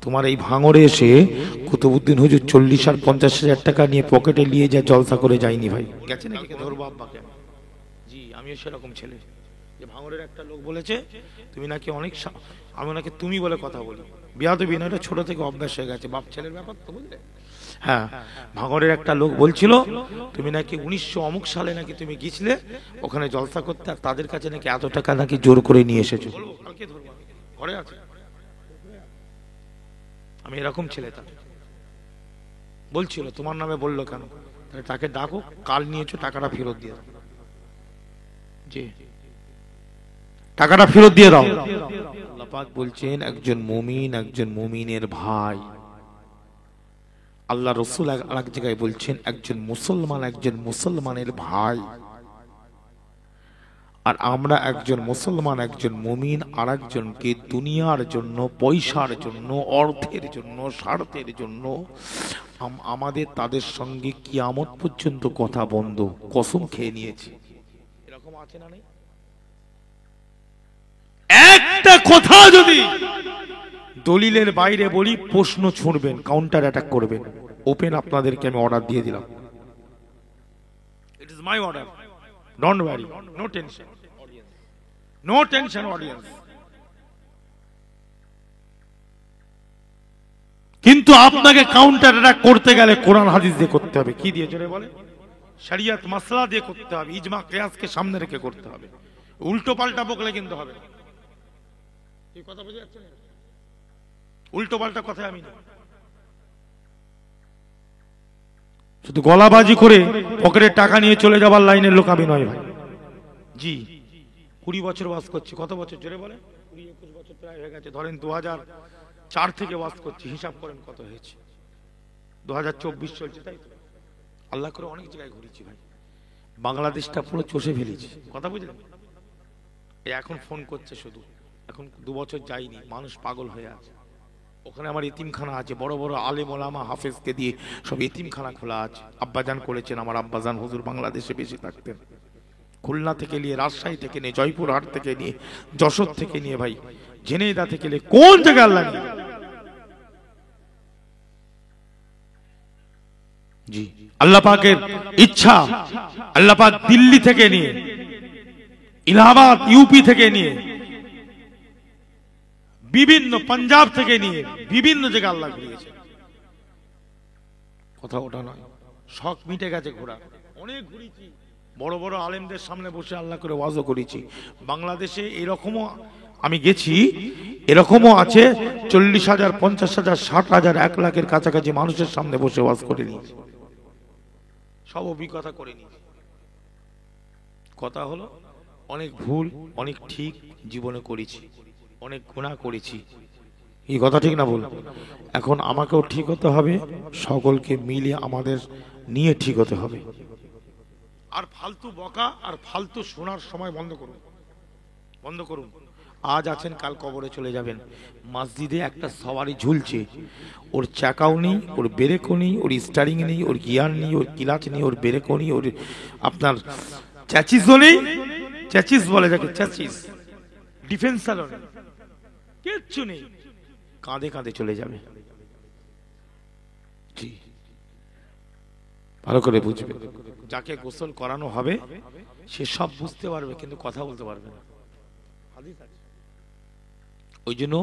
তোমার এই ভাঙড়ে এসে কুতুবউদ্দিন হুজুর 40 আর 50,000 টাকা নিয়ে পকেটে নিয়ে যা জলসা করে যায়নি ভাই। গেছে নাকি ধরবো আব্বাকে? জি, আমিও সেরকম ছেলে। যে ভাঙড়ের একটা লোক বলেছে তুমি নাকি অনেক, আমি নাকি তুমি বলে কথা বলি, বিয়াদবি না, এটা ছোট থেকে অভ্যাস হয়ে গেছে, বাপ ছেলের ব্যাপার তো, বুঝলে? হ্যাঁ, ভাঙড়ের একটা লোক বলছিল তুমি নাকি 1900 অমুক সালে নাকি তুমি গিয়েছিলে ওখানে জলসা করতে, আর তাদের কাছে নাকি এত টাকা নাকি জোর করে নিয়ে এসেছো। কালকে ধরবো, ঘরে আছে। আমি এরকম ছেলে, তা বলছিল তোমার নামে বললো কেন, তাহলে তাকে ডাকো, কাল নিয়েছো টাকাটা ফেরত দিয়ে দাও। জি, টাকাটা ফেরত দিয়ে দাও। আল্লাহ পাক বলছেন একজন মুমিন একজন মুমিনের ভাই। আল্লাহ রসুল আরেক জায়গায় বলছেন একজন মুসলমান একজন মুসলমানের ভাই। আর আমরা একজন মুসলমান একজন মুমিন আর একজনকে দুনিয়ার জন্য, পয়সার জন্য, অর্থের জন্য, স্বার্থের জন্য আমাদের তাদের সঙ্গে কিয়ামত পর্যন্ত কথা বন্ধ, কসম খেয়ে নিয়েছি। এরকম আছে না? নেই? একটা কথা যদি দলিলের বাইরে বলি প্রশ্ন ছুড়বেন, কাউন্টার অ্যাটাক করবেন, ওপেন আপনাদেরকে আমি অর্ডার দিয়ে দিলাম। It is my order, don't worry, no tension audience, no tension audience. কিন্তু আপনাকে কাউন্টার অ্যাটাক করতে গেলে কোরআন হাদিস দিয়ে করতে হবে। কি দিয়ে? জোরে বলে, শরিয়ত মাসলা দিয়ে করতে হবে, ইজমা কিয়াসকে সামনে রেখে করতে হবে। উল্টো পাল্টা বকলে কিন্তু হবে না। এই কথা বুঝে যাচ্ছে? উল্টো পাল্টা কথা আমি না, শুধু গলাবাজি করে পকেটের টাকা নিয়ে চলে যাবার লাইনের লোক আমি নয় ভাই। জি, 20 বছর ওয়াজ করছি। কত বছর? জোরে বলে, 20-21 বছর প্রায় হয়ে গেছে। ধরেন 2004 থেকে ওয়াজ করছি, হিসাব করেন কত হয়েছে। 2024 চলছে, তাই তো? আল্লাহ করে অনেক জায়গায় ঘুরেছি ভাই, বাংলাদেশটা পুরো চষে ফেলেছি। কথা বুঝলেন? এখন ফোন করছে শুধু, এখন 2 বছর যাইনি, মানুষ পাগল হয়ে আছে। ওখানে আমার এতিমখানা আছে, বড় বড় আলেম ওলামা হাফেজকে দিয়ে সব এতিমখানা খোলা আছে। আব্বাজান করেছেন, আমার আব্বাজান হুজুর বাংলাদেশে বেশি থাকতেন। খুলনা থেকে নিয়ে, রাজশাহী থেকে নিয়ে, জয়পুরহাট থেকে নিয়ে, যশোর থেকে নিয়ে, ভাই ঝিনাইদহ থেকে নিয়ে, কোন জায়গায় আল্লাহ নিয়ে। জি, আল্লাহ পাকের ইচ্ছা, আল্লাহ পাক দিল্লি থেকে নিয়ে, ইলাহাবাদ ইউপি থেকে নিয়ে, বিভিন্ন পাঞ্জাব থেকে নিয়ে বিভিন্ন জায়গায় আল্লাহ ঘুরিয়েছে। কথা ওটা নয়, শখ মিটে গেছে ঘোরা, অনেক ঘুরেছি। বড় বড় আলেমদের সামনে বসে আল্লাহ করে ওয়াজও করেছি। বাংলাদেশে এরকমও আমি গেছি, এরকমও আছে 40,000, 50,000, 60,000, 1 লাখের কাছাকাছি মানুষের সামনে বসে ওয়াজ করে নিয়েছি। সব অভিজ্ঞতা করে নিয়েছি। কথা হলো অনেক ভুল অনেক ঠিক জীবনে করেছি, অনেক গুনাহ করেছি। এই কথা ঠিক না বল? এখন আমাকেও ঠিক হতে হবে, সকলকে মিলে আমাদের নিয়ে ঠিক হতে হবে। আর ফালতু বকা আর ফালতু শোনার সময় বন্ধ করুন, বন্ধ করুন। আজ আছেন কাল কবরে চলে যাবেন। মসজিদে একটা সওয়ারি ঝুলছে, ওর চাকাও নেই, ওর ব্রেকও নেই, ওর স্টারিং নেই, ওর গিয়ার নেই, ওর ক্লাচ নেই, ওর ব্রেকও নেই, ওর আপনার চ্যাচিসও নেই, চ্যাচিস বলে যাকে, চ্যাচিস ডিফেন্সারও নেই, কিচ্ছু নেই। কাঁধে কাঁধে চলে যাবে। জি, ভালো করে বুঝবে। যাকে গোসল করানো হবে সে সব বুঝতে পারবে, কিন্তু কথা বলতে পারবে না। ওই জন্য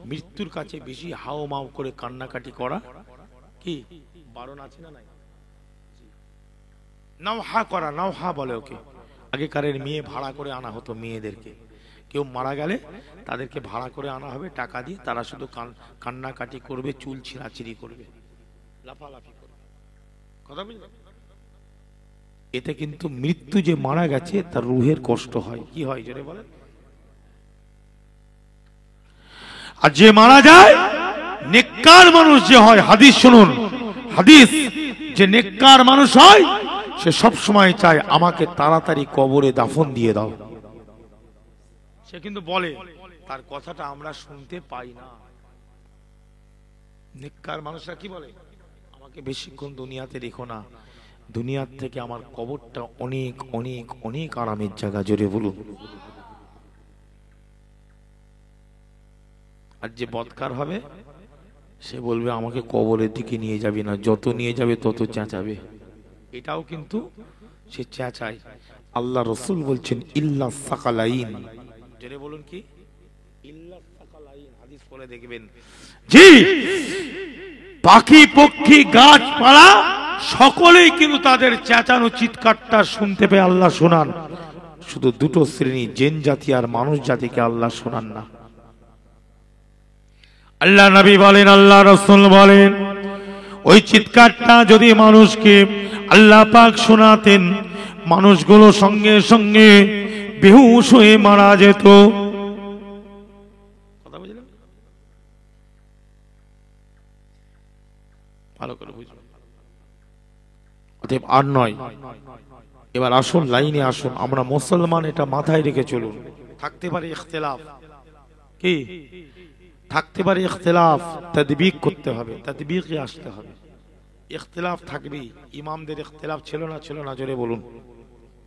মৃত্যুর কাছে বেশি হাও মাও করে কান্নাকাটি করা কি বারণ আছে না? নাই। নাও হা করা, নাও হা বলে ওকে। আগেকারের মেয়ে ভাড়া করে আনা হতো মেয়েদেরকে, কেউ মারা গেলে তাদেরকে ভাড়া করে আনা হবে টাকা দিয়ে, তারা শুধু কান্নাকাটি করবে, চুল ছিঁড়াছিঁড়ি করবে, লাফালাফি করবে। কথা বুঝলেন? এতে কিন্তু মৃত্যু যে মারা গেছে তার রুহের কষ্ট হয়। কি হয় জোরে বলেন? আর যে মারা যায় নেককার মানুষ যে হয়, হাদিস শুনুন, হাদিস, যে নেককার মানুষ হয় সে সব সময় চায় আমাকে তাড়াতাড়ি কবরে দাফন দিয়ে দাও। সে কিন্তু বলে, তার কথাটা আমরা শুনতে পাই না। নেককার মানুষরা কি বলে? আমাকে বেশিক্ষণ দুনিয়াতে রেখো না, দুনিয়ার থেকে আমার কবরটা অনেক অনেক অনেক আরামের জায়গা। জোরে বলুন। আর যে বদকার হবে সে বলবে আমাকে কবরের দিকে নিয়ে যাবি না, যত নিয়ে যাবে তত চেঁচাবে। এটাও কিন্তু সে চেঁচায়। আল্লাহ রসুল বলছেন ইল্লা সাকালাইন, জেনে বলুন কি ইল্লা সাকালাইন, হাদিস পড়ে দেখবেন। জি, পাখি পক্ষী গাছপালা সকলেই কিন্তু তাদের চেঁচানো চিৎকারটা শুনতে পেয়ে আল্লাহ শোনান। শুধু দুটো শ্রেণী, জিন জাতি আর মানুষ জাতিকে আল্লাহ শোনান না। আল্লাহ নবী বলেন, আল্লাহ রাসূল বলেন, ওই চিৎকারটা যদি মানুষকে আল্লাহ পাক শোনাতেন, মানুষগুলো সঙ্গে সঙ্গে বেহুশ হয়ে মারা যেত। কথা বুঝলেন? ভালো করে বুঝুন। অতএব আর নয়, এবার আসুন লাইনে আসুন। আমরা মুসলমান, এটা মাথায় রেখে চলুন। থাকতে পারে ইখতিলাফ, কি থাকতে পারে ইখতিলাফ, তাদবিক করতে হবে, তাদবিকে আসতে হবে। ইখতিলাফ থাকবেই। ইমামদের ইখতিলাফ ছিল না? ছিল না? জোরে বলুন।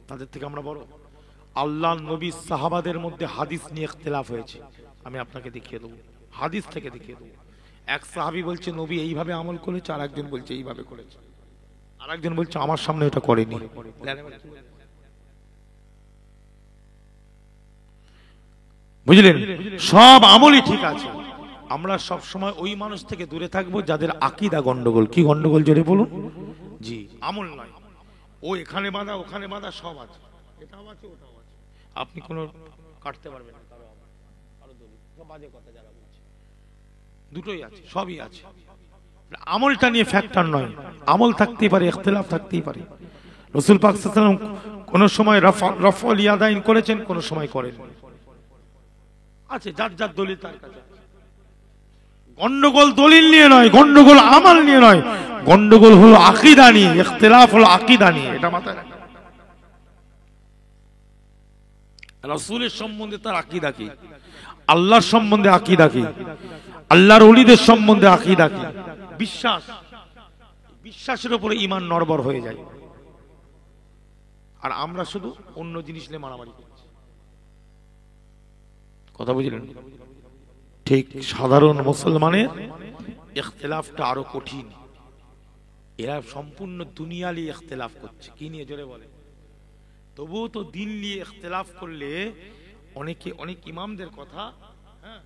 তাদের থেকে আমরা বড়? আল্লাহ নবী সাহাবাদের মধ্যে হাদিস নিয়ে ইখতিলাফ হয়েছে, আমি আপনাকে দেখিয়ে দেবো, হাদিস থেকে দেখিয়ে দেবো। এক সাহাবী বলছে নবী এইভাবে আমল করেছে, আর একজন বলছে এইভাবে করেছে, আর একজন বলছে আমার সামনে এটা করেনি। বুঝলেন? সব আমলই ঠিক আছে। আমরা সব সময় ওই মানুষ থেকে দূরে থাকবো যাদের আকীদা গন্ডগোল। কি গন্ডগোল জোরে বলুন? জি, আমল নয়। ও এখানে বাঁধা, ওখানে বাঁধা, সব আছে, এটাও আছে, ওটাও আছে। আপনি কোনো কাটতে পারবেন না কারো আমল, কারো দলিল, সব বাজে কথা যারা বলছে। দুটোই আছে, সবই আছে। আমলটা নিয়ে ফ্যাক্টর নয়। আমল থাকতেই পারে, ইখতিলাফ থাকতেই পারে। রাসূল পাক সাল্লাল্লাহু আলাইহি ওয়াসাল্লাম কোন সময় রফউল ইয়াদাইন করেছেন, কোন সময় করেন। আছে যার যার দলিল তার কাছে। গন্ডগোল দলিল নিয়ে নয়, গন্ডগোল আমল নিয়ে নয়, গন্ডগোল হলো আকীদা নিয়ে, ইখতিলাফ হলো আকীদা নিয়ে। এটা মাথায় রাখবেন। রাসূলের সম্বন্ধে তার আকীদা কি, আল্লাহর সম্বন্ধে আকীদা কি, আল্লাহর ওলিদের সম্বন্ধে আকীদা কি, বিশ্বাস, বিশ্বাসের উপরে ঈমান নড়বড় হয়ে যায়। আর আমরা শুধু অন্য জিনিস নিয়ে মারামারি করছি। কথা বুঝলেন? ঠিক সাধারণ মুসলমানের ইখতিলাফটা আরো কঠিন। এরা সম্পূর্ণ দুনিয়ালি ইখতিলাফ করছে। কি নিয়ে জোরে বলে? তবুও তো দিন নিয়ে ইখতিলাফ করলে অনেকে, অনেক ইমামদের কথা, হ্যাঁ,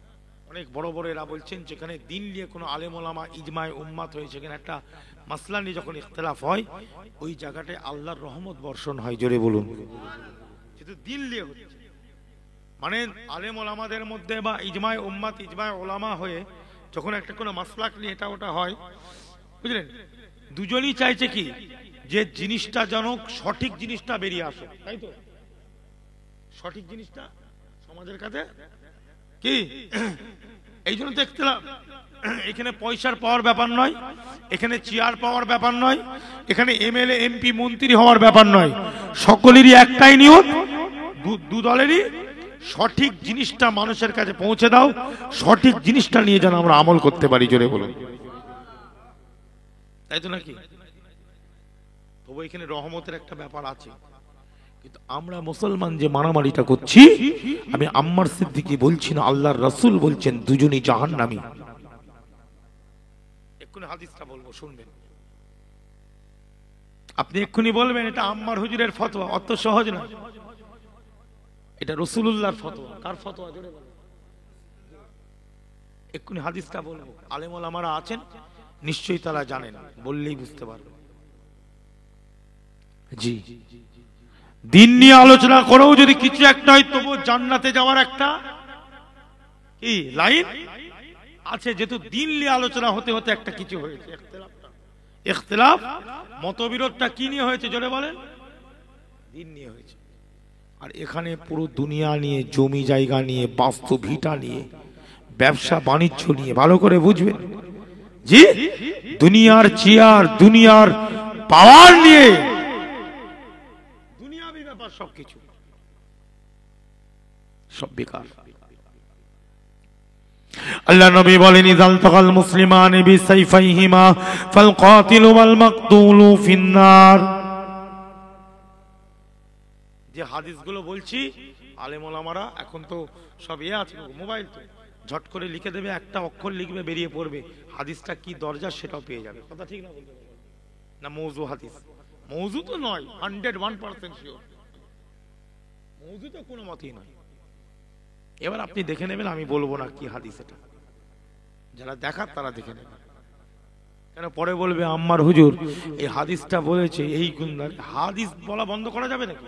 অনেক বড় বড় এরা বলছেন যেখানে দিন নিয়ে কোনো আলেম ওলামা ইজমায় উম্মাত হয়ে সেখানে একটা মাসলা নিয়ে যখন ইখতিলাফ হয়, ওই জায়গাটায় আল্লাহর রহমত বর্ষণ হয়। জোরে বলুন। যেহেতু দিন নিয়ে হচ্ছে, মানে আলেম ওলামাদের মধ্যে বা ইজমায় উম্মাত, ইজমায় ওলামা হয়ে যখন একটা কোনো মাসলাক নিয়ে এটা ওটা হয়, বুঝলেন, দুজনই চাইছে কি যে জিনিসটা যেন সঠিক জিনিসটা বেরিয়ে আসে, তাই তো? সঠিক জিনিসটা সমাজের কাছে কি, এই জন্য দেখতে এখানে পয়সার পাওয়ার ব্যাপার নয়, এখানে চেয়ার পাওয়ার ব্যাপার নয়, এখানে এমএলএ এমপি মন্ত্রী হওয়ার ব্যাপার নয়। সকলেরই একটাই নিয়ত, দু দলেরই সঠিক জিনিসটা মানুষের কাছে পৌঁছে দাও, সঠিক জিনিসটা নিয়ে যেন আমরা আমল করতে পারি। জোরে বলুন, তাই তো নাকি? তবু এখানে রহমতের একটা ব্যাপার আছে। কিন্তু আমরা মুসলমান যে মারামারিটা করছি, আমি আম্মার সিদ্দিকী বলছি না, আল্লাহর রাসূল বলছেন দুজনই জাহান্নামী। এক্ষুনি হাদিসটা বলবো, শুনবেন। আপনি এক্ষুনি বলবেন এটা আম্মার হুজুরের ফতোয়া, অত সহজ না। এটা রাসূলুল্লাহর ফতোয়া। কার ফতোয়া জোরে বলেন? এক্ষুনি হাদিসটা বলবো। আলেম ওলামারা আছেন, নিশ্চয়ই তারা জানেন, বললেই বুঝতে পারবেন। জি, দিন নিয়ে আলোচনা করেও যদি কিছু একটা হয়, তবু জান্নাতে যাওয়ার একটা কি লাইন আছে। যেহেতু দিন নিয়ে আলোচনা হতে হতে একটা কিছু হয়েছে, ইখতিলাফ, মতবিরোধটা কি নিয়ে হয়েছে জোরে বলেন? দিন নিয়ে হয়েছে। আর এখানে পুরো দুনিয়া নিয়ে, জমি জায়গা নিয়ে, বাস্তু ভিটা নিয়ে, ব্যবসা বাণিজ্য নিয়ে, ভালো করে বুঝবেন। জি, দুনিয়ার চেয়ার, দুনিয়ার পাওয়ার নিয়ে, দুনিয়াবি ব্যাপার সবকিছু, সব বেকার। আল্লাহ নবী বলেন ইযাল তাকাল মুসলিমানি বিসাইফাইহিমা ফাল কাতিলু ওয়াল মাকতুলু ফিন্নার। যে হাদিসগুলো বলছি, আলেম ওলামারা এখন তো সব আছে, মোবাইল তো ঝট করে লিখে দেবে, একটা অক্ষর লিখবে, বেরিয়ে পড়বে হাদিসটা কি দরজা, সেটাও পেয়ে যাবে। কথা ঠিক না বলতে না? মৌজু হাদিস, মৌজু তো নয়, 101% শিওর মৌজু তো কোনো মতেই নয়। এবার আপনি দেখে নেবেন, আমি বলবো না কি হাদিস এটা, যারা দেখার তারা দেখে নেবেন। কেন পরে বলবে আম্মার হুজুর এই হাদিসটা বলেছে এই গুণদার। হাদিস বলা বন্ধ করা যাবে নাকি?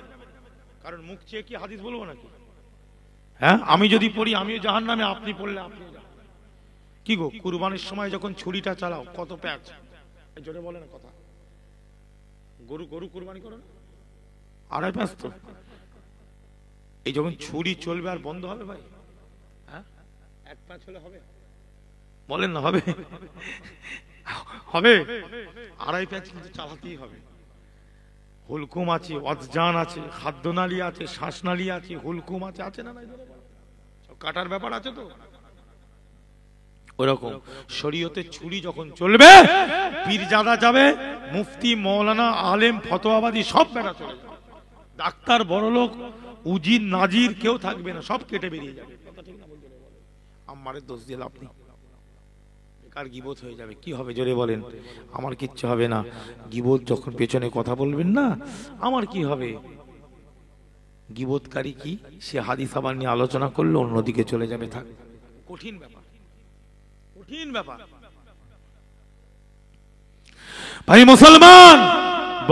কারণ মুখ চেয়ে কি হাদিস বলবো নাকি? হ্যাঁ, আমি যদি পড়ি আমিও জাহান্নামে, আপনি পড়লে আপনি কি গো? কুরবানির সময় যখন ছুরিটা চালাও কত প্যাচ, জোরে বলে না কথা। গরু গরু কুরবানি করো না, 2.5 প্যাচ তো। এই যখন ছুরি চলবে আর বন্ধ হবে ভাই? হ্যাঁ, 1 প্যাচ হলে হবে? বলেন না হবে? হবে 2.5 প্যাচ কিন্তু চালাতেই হবে। হুলকুম আছে, অজ্জান আছে, খাদ্যনালী আছে, শ্বাসনালী আছে, হুলকুম আছে, আছে না? কাটার ব্যাপার আছে তো। ওরকম শরীয়তে ছুরি যখন চলবে, পীরজাদা যাবে, মুফতি মৌলানা আলেম ফতোয়াবাদী সব বেড়া চলে যাবে, ডাক্তার বড়লোক উজির নাজির কেউ থাকবে না, সব কেটে বেরিয়ে যাবে। আমারে দোষ দিল আপনি, বেকার গিবত হয়ে যাবে। কি হবে জোরে বলেন? আমার কিচ্ছু হবে না। গিবত যখন পেছনে কথা বলবেন না, আমার কি হবে? গিবতকারী কি সে হাদিস আবার নিয়ে আলোচনা করলে অন্যদিকে চলে যাবে। থাক, কঠিন ব্যাপার, কঠিন ব্যাপার ভাই মুসলমান।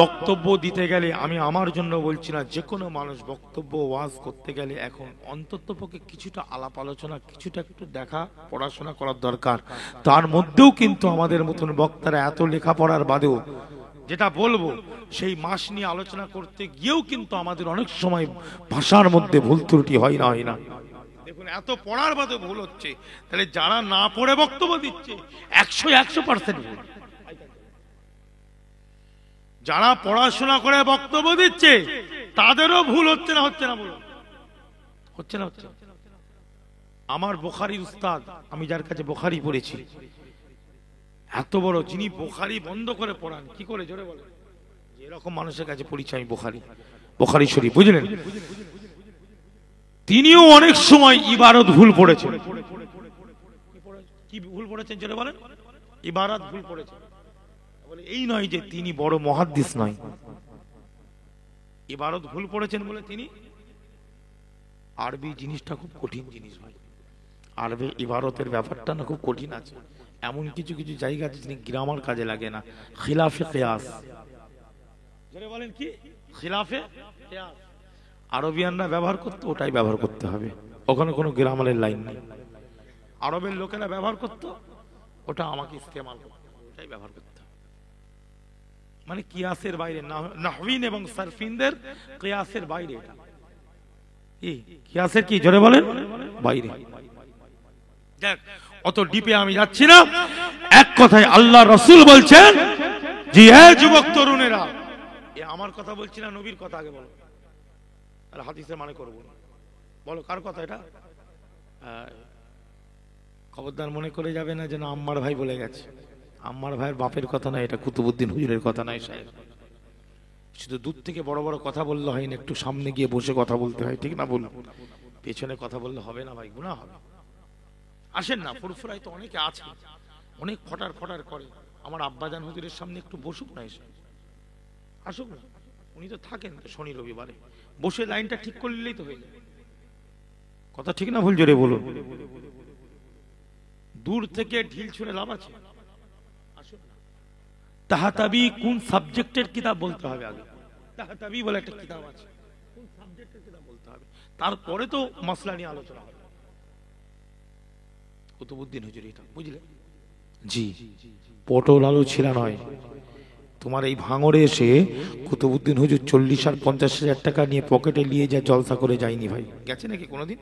বক্তব্য দিতে গেলে, আমি আমার জন্য বলছি না, যে কোনো মানুষ বক্তব্য ওয়াজ করতে গেলে এখন অন্ততপক্ষে কিছুটা আলাপ আলোচনা, কিছুটা একটু দেখা পড়াশোনা করার দরকার। তার মধ্যেও কিন্তু আমাদের মতন বক্তারা এত লেখাপড়ার বাদেও যেটা বলবো সেই মাস নিয়ে আলোচনা করতে গিয়েও কিন্তু আমাদের অনেক সময় ভাষার মধ্যে ভুল ত্রুটি হয় না, হয় না? দেখুন, এত পড়ার বাদে ভুল হচ্ছে, তাহলে যারা না পড়ে বক্তব্য দিচ্ছে 100% ভুল। যারা পড়াশোনা করে বক্তব্য দিচ্ছে তাদেরও ভুল হচ্ছে না? হচ্ছে না? বলুন, হচ্ছে না? হচ্ছে। আমার বুখারীর উস্তাদ, আমি যার কাছে বুখারী পড়েছি, এত বড়, যিনি বুখারী বন্ধ করে পড়ান, কি করে জোরে বলেন? এরকম মানুষের কাছে পড়েছি আমি বুখারী শরীফ, বুঝলেন? তিনিও অনেক সময় ইবারত ভুল পড়েছেন। কি ভুল পড়েছেন জোরে বলেন? ইবারত ভুল পড়েছেন। এই নয় যে তিনি বড় মুহাদ্দিস নয়, ইবারত ভুল পড়েছেন বলে তিনি। আরবি জিনিসটা খুব কঠিন জিনিস ভাই, আরবি ইবারতের ব্যাপারটা না খুব কঠিন আছে। এমন কিছু কিছু জায়গা আছে যিনি গ্রামার কাজে লাগে না, খিলাফে কিয়াস। যারা বলেন কি খিলাফে কিয়াস, আরবিয়ানরা ব্যবহার করতে, ওটাই ব্যবহার করতে হবে, ওখানে কোনো গ্রামারের লাইন নেই। আরবের লোকেরা ব্যবহার করতো, ওটা আমাকে ইস্তেমাল করতে, ওটাই ব্যবহার করতে। মানে কিয়াসের বাইরে, নাহবিন এবং সারফিনদের কিয়াসের বাইরে। এটা কি কিয়াসের কি জোরে বলেন? বাইরে। দেখ, অত ডিপে আমি যাচ্ছি না। এক কথায় আল্লাহ রাসূল বলছেন, জি হ্যাঁ যুবক তরুণেরা, এ আমার কথা বলছি না, নবীর কথা আগে বলো, আর হাদিসের মানে করবো। বলো কার কথা এটা? খবরদার মনে করে যাবে না যেন আম্মার ভাই বলে গেছে। আম্মার ভাইয়ের বাপের কথা না এটা, কুতুবউদ্দিন হুজুরের কথা নয় সাহেব। শুধু দূর থেকে বড় বড় কথা বললে হয় না, একটু সামনে গিয়ে বসে কথা বলতে হয়, ঠিক না? বলুন, পেছনে কথা বললে হবে না ভাই, গুনাহ হবে। আসেন না, ফুরফুরায় তো অনেকে আছে, অনেক ফটার ফটার করে। আমার আব্বাজান হুজুরের সামনে একটু বসুক না, এসে আসুক না, উনি তো থাকেন তো শনি রবিবারে, বসে লাইনটা ঠিক করলেই তো হয়ে যায়। কথা ঠিক না ভুল জোরে বলুন? দূর থেকে ঢিল ছুঁড়ে লাভ আছে? তাহাতাবি কোন সাবজেক্টের কিতাব বলতে হবে আগে, তাহাতাবি বলে একটা কিতাব আছে, কোন সাবজেক্টের কিতাব বলতে হবে, তারপরে তো মাসলা নিয়ে আলোচনা হবে। কুতুবউদ্দিন হুজুর এটা, বুঝলে? জি, পটল আলু ছিলা নয়। তোমার এই ভাঙড়ে এসে কুতুবউদ্দিন হুজুর 40 আর 50,000 টাকা নিয়ে পকেটে নিয়ে যা জলসা করে যায়নি ভাই। গেছে নাকি কোনোদিন?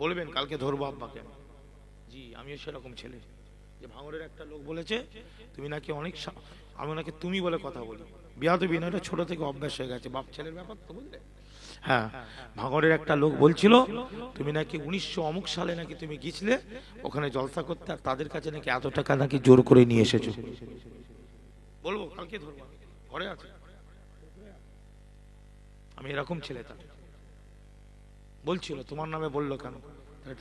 বলবেন কালকে ধরবো আব্বাকে। জি, আমিও সেরকম ছেলে, যে ভাঙড়ের একটা লোক বলেছে তুমি নাকি অনেক, আমি ওনাকে তুমি বলে কথা বলি, বিয়াদবি না, এটা ছোট থেকে অভ্যাস হয়ে গেছে, বাপ ছেলের ব্যাপার তো, বুঝলে? হ্যাঁ, ভাঙড়ের একটা লোক বলছিল তুমি নাকি 1900 অমুক সালে নাকি তুমি গিয়েছিলে ওখানে জলসা করতে, আর তাদের কাছে নাকি এত টাকা নাকি জোর করে নিয়ে এসেছো। বলবো কালকে ধরবো, ঘরে আছে। আমি এরকম ছেলে, তার বলছিল তোমার নামে বললো কেন?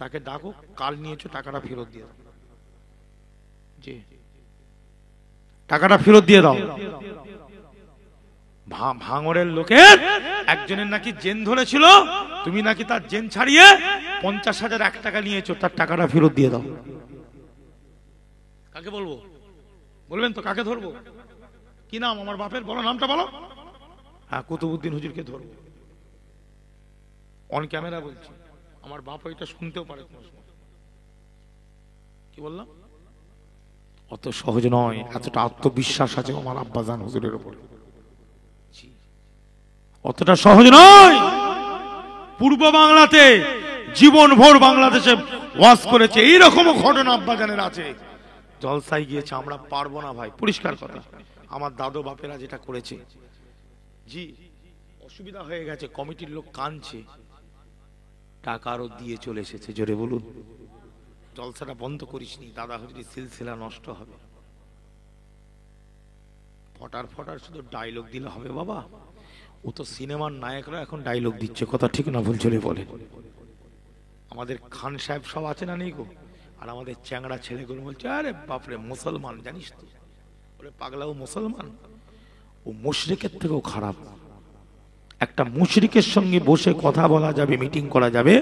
তাকে ডাকো, কাল নিয়েছো টাকাটা ফেরত দিয়ে দাও, জি টাকাটা ফেরত দিয়ে দাও। ভাঙড়ের লোকের একজনের নাকি জেন ধরেছিল, তুমি নাকি তার জেন ছাড়িয়ে 50,000 1 টাকা নিয়েছো, তার টাকাটা ফেরত দিয়ে দাও। কাকে বলবো? বলবেন তো কাকে ধরবো? কি নাম আমার বাপের? বলো নামটা বলো। হ্যাঁ, কুতুবউদ্দিন হুজুরকে ধরবো, অন ক্যামেরা বলছি। আমার বাপ ওইটা শুনতেও পারে কোনো সময়। কি বললাম? অত সহজ নয়, এতটা আত্মবিশ্বাস আছে আমার আব্বাজান হুজুরের উপরে, অতটা সহজ নয়। পূর্ব বাংলাতে জীবন ভোর বাংলাদেশে ওয়াজ করেছে, এইরকমও ঘটনা আব্বাজানের আছে। জলসায় গিয়েছে, আমরা পারবো না ভাই, পরিষ্কার কথা। আমার দাদু বাপেরা যেটা করেছে, জি অসুবিধা হয়ে গেছে, কমিটির লোক কাঁদছে, টাকা আরো দিয়ে চলে এসেছে। জোরে বলুন, জলসাটা বন্ধ করিসনি, দাদা হুজুরের সিলসিলা নষ্ট হবে। ফটার ফটার শুধু ডায়লগ দিলে হবে বাবা? ও তো সিনেমার নায়করা এখন ডায়লগ দিচ্ছে, কথা ঠিক না ভুল চলে বলে। আমাদের খান সাহেব সব আছে না নেই গো, আর আমাদের চ্যাংড়া ছেলেগুলো বলছে আরে বাপরে মুসলমান, জানিস তো? বলে পাগলা, ও মুসলমান, ও মুশরিকের থেকেও খারাপ। একটা মুশরিকের সঙ্গে বসে কথা বলা যাবে, মিটিং করা যাবে,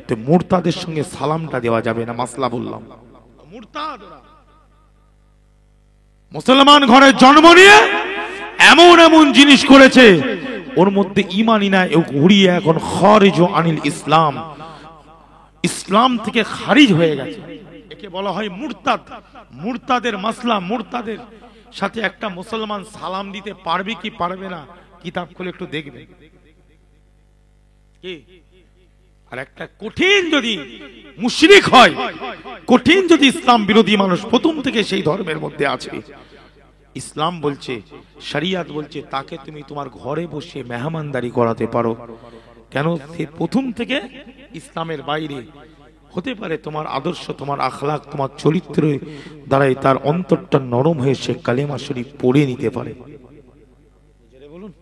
তো মুরতাদের সঙ্গে সালামটা দেওয়া যাবে না। মাসলা বললাম, মুরতাদ মুসলমান ঘরে জন্ম নিয়ে এমন এমন জিনিস করেছে, ওর মধ্যে ইমানই না, ঘুরিয়ে এখন খারিজ আনিল ইসলাম, ইসলাম থেকে খারিজ হয়ে গেছে। একে বলা হয় মুরতাদ। মুরতাদের মাসলা, মুরতাদের সাথে একটা মুসলমান সালাম দিতে পারবে কি পারবে না, কিতাব খুলে একটু দেখবে। কি আর একটা কঠিন যদি মুশরিক হয়, কঠিন যদি ইসলাম বিরোধী মানুষ প্রথম থেকে সেই ধর্মের মধ্যে আছে, ইসলাম বলছে, শরিয়াত বলছে, তাকে তুমি তোমার ঘরে বসে মেহমানদারি করাতে পারো। কেন? সে প্রথম থেকে ইসলামের বাইরে হতে পারে, তোমার আদর্শ, তোমার আখলাক, তোমার চরিত্র দ্বারাই তার অন্তরটা নরম হয়ে সে কালেমা শরীফ পড়ে নিতে পারে। বলুন,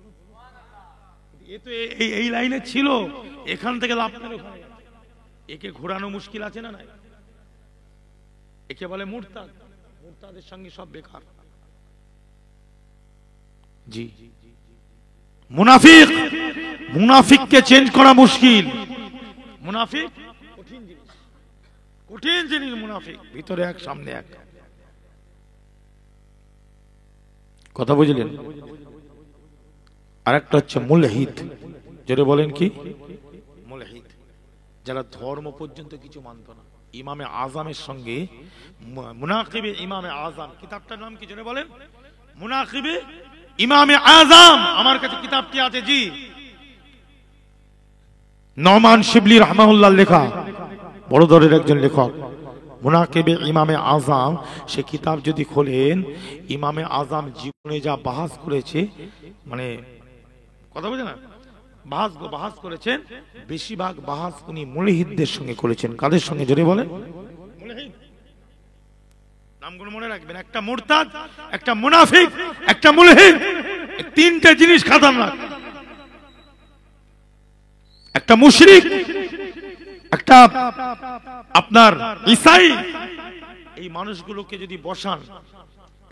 এ তো এই লাইনে ছিল, এখান থেকে লাভ নেই ওখানে। একে ঘোরানো মুশকিল আছে না? নাই, একে বলে মুরতাদ। মুরতাদের সঙ্গে সব বেকার। জি, মুনাফিক, মুনাফিককে চেঞ্জ করা মুশকিল। মুনাফিক কঠিন জিনিস, কঠিন জিনিস মুনাফিক, ভিতরে এক সামনে এক। কথা বুঝলেন? আরেকটা হচ্ছে মুলহিদ। যেটা বলেন কি মুলহিদ, যারা ধর্ম পর্যন্ত কিছু মানত না। ইমামে আজমের সঙ্গে মুনাকিবে ইমামে আজম, কিতাবটার নাম কি যেটা বলেন? মুনাকিবে ইমামে আজম। আমার কাছে কিতাবটি আছে, জি, নওমান শিবলি রাহমাহুল্লাহ লেখা, বড় দরের একজন লেখক, মুনাকিবে ইমামে আজম। সে কিতাব যদি খোলেন, ইমামে আজম জীবনে যা বাহাস করেছে, মানে কথা বুঝে না, বাহাস করেছেন, বেশিরভাগ বাহাস উনি মুলহিদদের সঙ্গে করেছেন। কাদের সঙ্গে জোরে বলেন? মুলহিদ। নামগুলো মনে রাখবেন, একটা মুরতাদ, একটা মুনাফিক, একটা মুলহিদ। তিনটে জিনিস খাতারনাক। একটা মুশরিক, একটা আপনার ঈসাই। এই মানুষগুলোকে যদি বসান,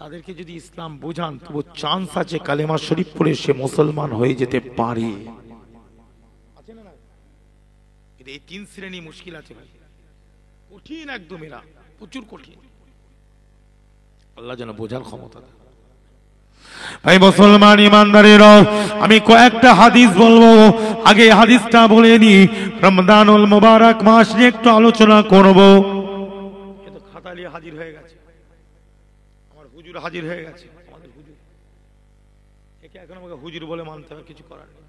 তাদেরকে যদি ইসলাম বোঝান, তবু চান্স আছে কালেমা শরীফ পড়ে সে মুসলমান হয়ে যেতে পারে। এই তিন শ্রেণী মুশকিল আছে ভাই, কঠিন একদম, এরা প্রচুর কঠিন। আল্লাহ যেন বোঝার ক্ষমতা দেয়। ভাই মুসলমান ইমানদারেরা, আমি কয়েকটা হাদিস বলবো, আগে হাদিসটা বলে নি। রমজানুল মুবারক মাস নিয়ে একটু আলোচনা করব। এ তো খাতা নিয়ে হাজির হয়ে গেছে, আমার হুজুর হাজির হয়ে গেছে। আমাদের হুজুর, একে এখন আমাকে হুজুর বলে মানতে হবে, কিছু করার নেই।